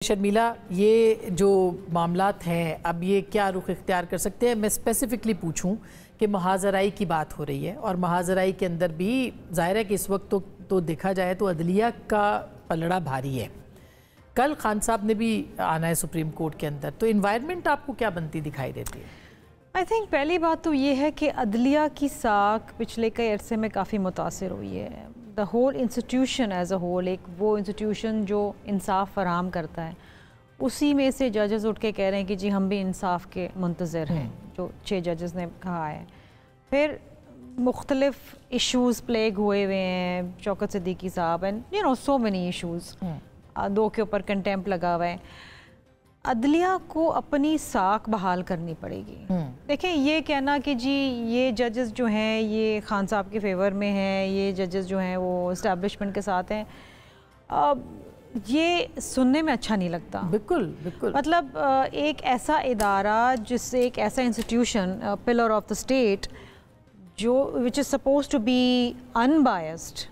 شرمیلا، یہ جو معاملات ہیں اب یہ کیا رخ اختیار کر سکتے ہیں؟ میں اسپیسیفکلی پوچھوں کہ محاذرائی کی بات ہو رہی ہے اور محاذرائی کے اندر بھی ظاہر ہے کہ اس وقت تو دیکھا جائے تو عدلیہ کا پلڑا بھاری ہے. کل خان صاحب نے بھی آنا ہے سپریم کورٹ کے اندر، تو انوائرمنٹ آپ کو کیا بنتی دکھائی دیتی ہے؟ آئی تھنک پہلی بات تو یہ ہے کہ عدلیہ کی ساکھ پچھلے کئی عرصے میں کافی متاثر ہوئی ہے. The whole institution as a whole, ایک وہ انسٹیٹیوشن جو انصاف فراہم کرتا ہے، اسی میں سے ججز اٹھ کے کہہ رہے ہیں کہ جی ہم بھی انصاف کے منتظر ہیں، جو 6 ججز نے کہا ہے. پھر مختلف ایشوز پلیگ ہوئے ہیں، شوکت صدیقی صاحب and you know so many issues, 2 کے اوپر کنٹیمپٹ لگا ہوا ہے. عدلیہ کو اپنی ساکھ بحال کرنی پڑے گی. دیکھیں، یہ کہنا کہ جی یہ ججز جو ہیں یہ خان صاحب کے فیور میں ہیں، یہ ججز جو ہیں وہ اسٹیبلشمنٹ کے ساتھ ہیں، یہ سننے میں اچھا نہیں لگتا. بالکل بالکل. مطلب ایک ایسا ادارہ جس سے ایک ایسا institution pillar of the state جو وچ از سپوز ٹو بی انبائسڈ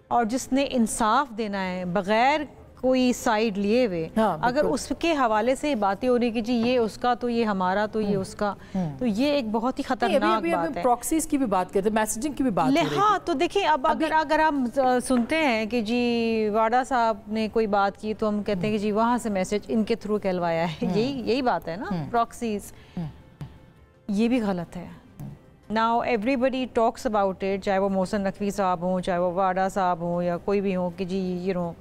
اور جس نے انصاف دینا ہے بغیر کوئی سائیڈ لیے ہوئے، اگر اس کے حوالے سے باتیں ہو رہی کہ جی یہ اس کا تو یہ ہمارا تو یہ اس کا، تو یہ ایک بہت ہی خطرناک بات ہے. پراکسیز کی بھی بات کرتے ہیں، میسیجنگ کی بھی بات ہو رہی ہے. ہاں، تو دیکھیں اب اگر ہم سنتے ہیں کہ جی واڈا صاحب نے کوئی بات کی تو ہم کہتے ہیں کہ جی وہاں سے میسیج ان کے تھرو کہلوایا ہے. یہی بات ہے نا پراکسیز. یہ بھی غلط ہے. Now everybody talks about it، چاہے وہ محسن نقوی صاحب ہوں، چاہے وہ واڈا صاحب ہوں، یا کوئی بھی ہوں کہ جی you know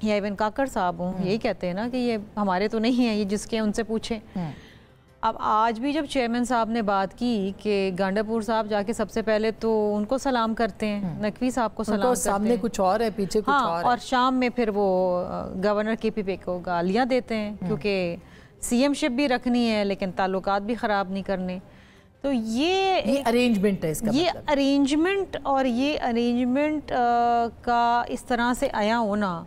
یا ایون کاکڑ صاحب ہوں، یہی کہتے ہیں نا کہ یہ ہمارے تو نہیں ہیں، یہ جس کے ان سے پوچھیں. اب آج بھی جب چیئرمین صاحب نے بات کی کہ گانڈا پور صاحب جا کے سب سے پہلے تو ان کو سلام کرتے ہیں، نقوی صاحب کو سلام کرتے ہیں، سامنے کچھ اور ہے پیچھے کچھ اور ہے، اور شام میں پھر وہ گورنر کے پی پی کو گالیاں دیتے ہیں کیونکہ سی ایم شپ بھی رکھنی ہے لیکن تعلقات بھی خراب نہیں کرنے. تو یہ ارینجمنٹ ہے، اس کا یہ ارینجمنٹ، اور یہ ارینجمنٹ کا اس طرح سے آیا ہونا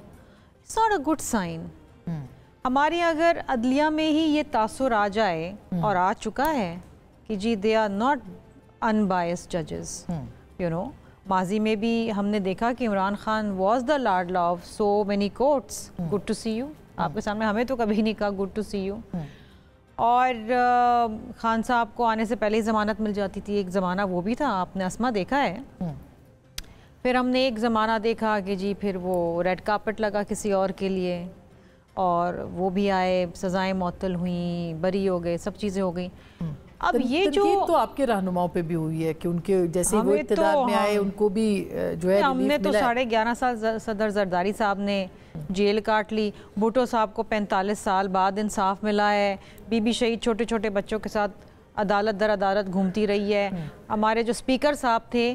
It's not a good sign. ہماری اگر عدلیہ میں ہی یہ تاثر آ جائے، اور آ چکا ہے کہ جی they are not unbiased judges. You know، ماضی میں بھی ہم نے دیکھا کہ Imran Khan was the Lord of so many courts. Good to see you. آپ کے سامنے ہمیں تو کبھی نہیں کہا good to see you. اور خان صاحب کو آنے سے پہلے ہی ضمانت مل جاتی تھی. ایک زمانہ وہ بھی تھا، آپ نے اسما دیکھا ہے. پھر ہم نے ایک زمانہ دیکھا کہ جی پھر وہ ریڈ کارپٹ لگا کسی اور کے لیے، اور وہ بھی آئے، سزائیں معطل ہوئیں، بری ہو گئے، سب چیزیں ہو گئیں. اب یہ جو تو آپ کے رہنماؤں پہ بھی ہوئی ہے کہ ان کے جیسے وہ اقتدار میں آئے ان کو بھی جو ہے ہم نے تو 11.5 سال صدر زرداری صاحب نے جیل کاٹ لی. بھٹو صاحب کو 45 سال بعد انصاف ملا ہے. بی بی شہید چھوٹے چھوٹے بچوں کے ساتھ عدالت در عدالت گھومتی رہی ہے. ہمارے جو اسپیکر صاحب تھے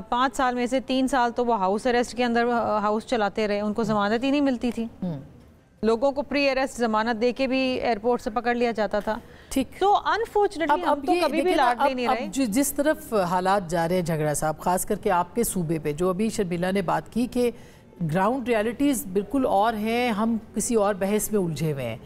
5 سال میں سے 3 سال تو وہ ہاؤس اریسٹ کے اندر ہاؤس چلاتے رہے، ان کو ضمانت ہی نہیں ملتی تھی. لوگوں کو پری اریسٹ ضمانت دے کے بھی ایئرپورٹ سے پکڑ لیا جاتا تھا. ٹھیک. تو انفارچونیٹلی ہم تو کبھی بھی لاٹ لے نہیں رہے. جس طرف حالات جا رہے ہیں جھگڑا صاحب، خاص کر کے آپ کے صوبے پہ، جو ابھی شرمیلا نے بات کی کہ گراؤنڈ ریالٹیز بالکل اور ہیں، ہم کسی اور بحث میں الجھے ہوئے ہیں.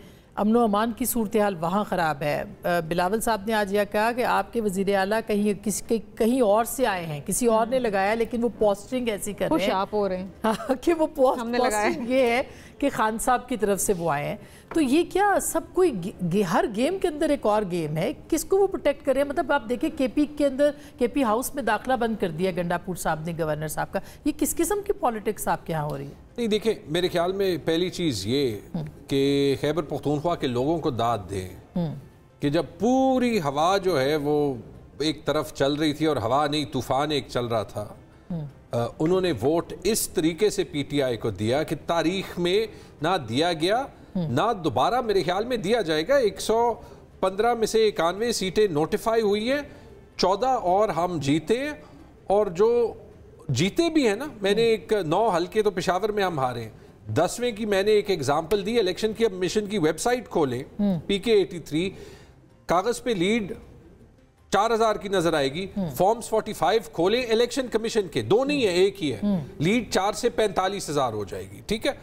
امن و امان کی صورتحال وہاں خراب ہے. بلاول صاحب نے آج یہ کہا کہ آپ کے وزیر اعلیٰ کہیں اور سے آئے ہیں، کسی اور نے لگایا، لیکن وہ پوسٹنگ ایسی کر رہے ہیں، آپ ہو رہے ہیں کہ وہ پوسٹنگ یہ ہے کہ خان صاحب کی طرف سے وہ آئے ہیں. تو یہ کیا سب کوئی ہر گیم کے اندر ایک اور گیم ہے، کس کو وہ پروٹیکٹ کرے؟ مطلب آپ دیکھیں کے پی کے اندر، کے پی ہاؤس میں داخلہ بند کر دیا گنڈا پور صاحب نے گورنر صاحب کا. یہ کس قسم کی پالیٹکس آپ کے ہاں ہو رہی ہے؟ نہیں دیکھیں، میرے خیال میں پہلی چیز یہ کہ خیبر پختونخوا کے لوگوں کو داد دیں کہ جب پوری ہوا جو ہے وہ ایک طرف چل رہی تھی اور ہوا نہیں، طوفان ایک چل رہا تھا، انہوں نے ووٹ اس طریقے سے پی ٹی آئی کو دیا کہ تاریخ میں نہ دیا گیا، نہ دوبارہ میرے خیال میں دیا جائے گا. 115 میں سے 91 سیٹیں نوٹیفائی ہوئی ہیں، 14 اور ہم جیتے ہیں، اور جو جیتے بھی ہیں نا، میں نے 9 حلقے تو پشاور میں ہم ہارے ہیں. 10ویں کی میں نے ایک ایگزامپل دی الیکشن کی. اب مشن کی ویب سائٹ کھولیں، PK83 کاغذ پہ لیڈ 4000 کی نظر آئے گی. فارمز 45 کھولیں الیکشن کمیشن کے، 2 نہیں ہے، ایک ہی ہے، لیڈ 4 سے 45,000 ہو جائے گی. ٹھیک ہے.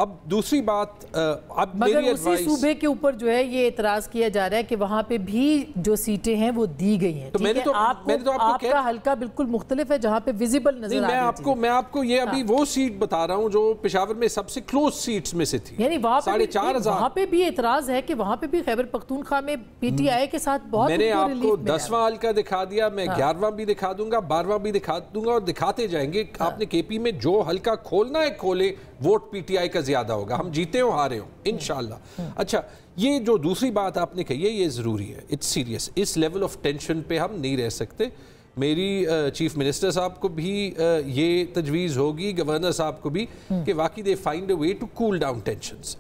اب دوسری بات اب مگر میری اسی صوبے کے اوپر جو ہے یہ اعتراض کیا جا رہا ہے کہ وہاں پہ بھی جو سیٹیں ہیں وہ دی گئی ہیں. آپ کا حلقہ بالکل مختلف ہے جہاں پہ ویزیبل نظر آ رہی ہے. میں آپ کو یہ ابھی وہ سیٹ بتا رہا ہوں جو پشاور میں سب سے کلوز سیٹس میں سے تھی, یعنی وہاں پہ بھی اعتراض ہے کہ وہاں پہ بھی خیبر پختونخوا میں پی ٹی آئی کے ساتھ بہت. میں نے آپ کو 10واں حلقہ دکھا دیا, میں 11واں بھی دکھا دوں گا, 12واں بھی دکھا دوں گا, اور دکھاتے جائیں گے. آپ نے کے پی میں جو حلقہ کھولنا ہے کھولے, ووٹ پی ٹی آئی کا زیادہ ہوگا, ہم جیتے ہوں ہارے ہوں انشاءاللہ. اچھا, یہ جو دوسری بات آپ نے کہی ہے یہ ضروری ہے, اٹس سیریس. اس لیول آف ٹینشن پہ ہم نہیں رہ سکتے. میری چیف منسٹر صاحب کو بھی یہ تجویز ہوگی, گورنر صاحب کو بھی, کہ واقعی they find a way to cool down tensions,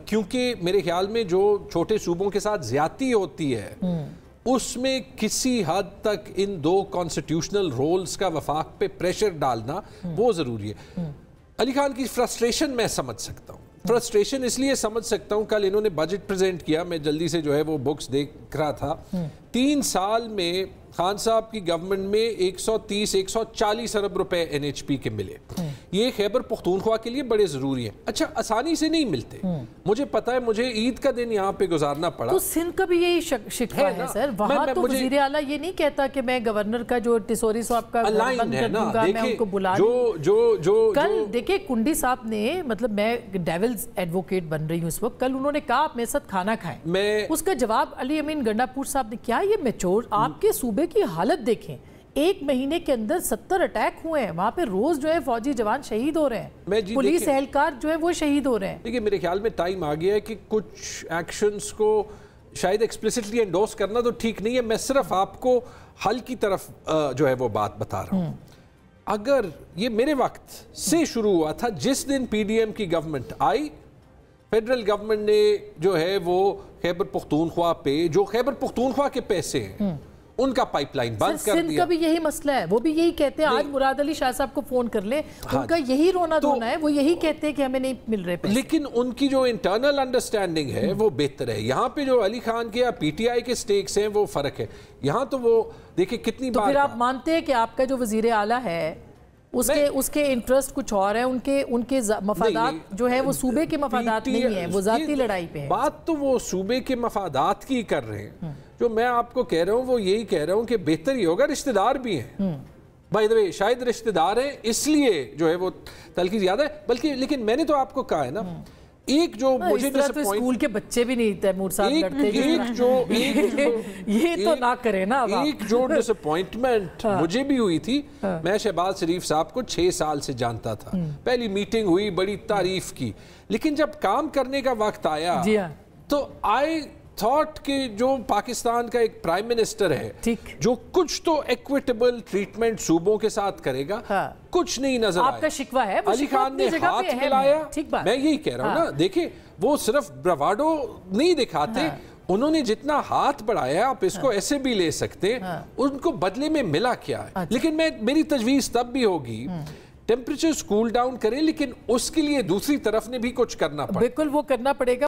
کیونکہ میرے خیال میں جو چھوٹے صوبوں کے ساتھ زیادتی ہوتی ہے اس میں کسی حد تک ان دو کانسٹیٹیوشنل رولز کا وفاق پہ پریشر ڈالنا وہ ضروری ہے. علی خان کی فرسٹریشن میں سمجھ سکتا ہوں, فرسٹریشن اس لیے سمجھ سکتا ہوں, کل انہوں نے بجٹ پریزنٹ کیا, میں جلدی سے جو ہے وہ بکس دیکھ رہا تھا. 3 سال میں خان صاحب کی گورنمنٹ میں 130-140 ارب روپے این ایچ پی کے ملے. یہ خیبر پختونخوا کے لیے بڑے ضروری ہیں. اچھا, آسانی سے نہیں ملتے, مجھے پتا ہے, مجھے عید کا دن یہاں پہ گزارنا پڑا. تو سندھ کا بھی یہی شکوہ ہے سر, وہاں تو وزیر اعلیٰ یہ نہیں کہتا کہ میں گورنر کا جو ٹیسوری صاحب کا بند کر دوں گا, میں ان کو بلا لوں. کل دیکھیں کنڈی صاحب نے, مطلب میں ڈیولز ایڈوکیٹ بن رہی ہوں اس وقت, کل انہوں نے کہا آپ میرے ساتھ کھانا کھائیں. اس کا جواب علی امین گنڈا پور صاحب نے کیا, یہ میچور, آپ کے صوبے کی حالت دیکھیں, 1 مہینے کے اندر 70 اٹیک ہوئے ہیں وہاں پہ, روز جو ہے فوجی جوان شہید ہو رہے ہیں, پولیس اہلکار جو ہے وہ شہید ہو رہے ہیں. دیکھیں میرے خیال میں ٹائم آ گیا ہے کہ کچھ ایکشنز کو شاید ایکسپلیسٹلی انڈورس کرنا تو ٹھیک نہیں ہے. میں صرف آپ کو حل کی طرف جو ہے وہ بات بتا رہا ہوں. اگر یہ میرے وقت سے شروع ہوا تھا, جس دن پی ڈی ایم کی گورنمنٹ آئی, فیڈرل گورنمنٹ نے جو ہے وہ خیبر پختونخوا پہ, جو خیبر پختونخوا کے پیسے ہیں ان کا پائپ لائن بند کر دیا. سندھ کا بھی یہی مسئلہ ہے, وہ بھی یہی کہتے ہیں. آج مراد علی شاہ صاحب کو فون کر لیں, ان کا یہی رونا دھونا ہے, وہ یہی کہتے ہیں کہ ہمیں نہیں مل رہے پیسے. لیکن ان کی جو انٹرنل انڈرسٹینڈنگ ہے وہ بہتر ہے. یہاں پہ جو علی خان کے یا پی ٹی آئی کے سٹیکس ہیں وہ فرق ہے. یہاں تو وہ دیکھیں کتنی بار. تو پھر آپ مانتے ہیں کہ آپ کا جو وزیر اعلیٰ ہے اس کے انٹرسٹ کچھ اور ہے, ان کے مفادات جو ہے وہ صوبے کے مفادات نہیں ہیں, وہ ذاتی لڑائی پہ ہے. بات تو وہ صوبے کے مفادات کی کر رہے ہیں. جو میں آپ کو کہہ رہا ہوں وہ یہی کہہ رہا ہوں کہ بہتر ہی ہوگا, رشتہ دار بھی ہیں بائی دا وے, شاید رشتہ دار ہیں اس لیے جو ہے وہ تلخی زیادہ ہے. بلکہ لیکن میں نے تو آپ کو کہا ہے نا, ایک جو مجھے اسکول کے بچے بھی نہیں تیمور صاحب لڑتے, یہ تو نہ کرے نا. ایک جو ڈس اپوائنٹمنٹ مجھے بھی ہوئی تھی, میں شہباز شریف صاحب کو 6 سال سے جانتا تھا, پہلی میٹنگ ہوئی, بڑی تعریف کی, لیکن جب کام کرنے کا وقت آیا تو آئی تھاٹ کہ جو پاکستان کا ایک پرائم منسٹر ہے جو کچھ تو ایکویٹیبل ٹریٹمنٹ صوبوں کے ساتھ کرے گا, کچھ نہیں نظر آیا. آپ کا شکوہ ہے, علی خان نے ہاتھ ملایا. میں یہی کہہ رہا ہوں نا, دیکھیں وہ صرف براواڈو نہیں دکھاتے, انہوں نے جتنا ہاتھ بڑھایا, آپ اس کو ایسے بھی لے سکتے, ان کو بدلے میں ملا کیا ہے. لیکن میری تجویز تب بھی ہوگی ٹیمپریچر کول ڈاؤن کریں, لیکن اس کے لیے دوسری طرف نے بھی کچھ کرنا پڑے. بالکل وہ کرنا پڑے گا.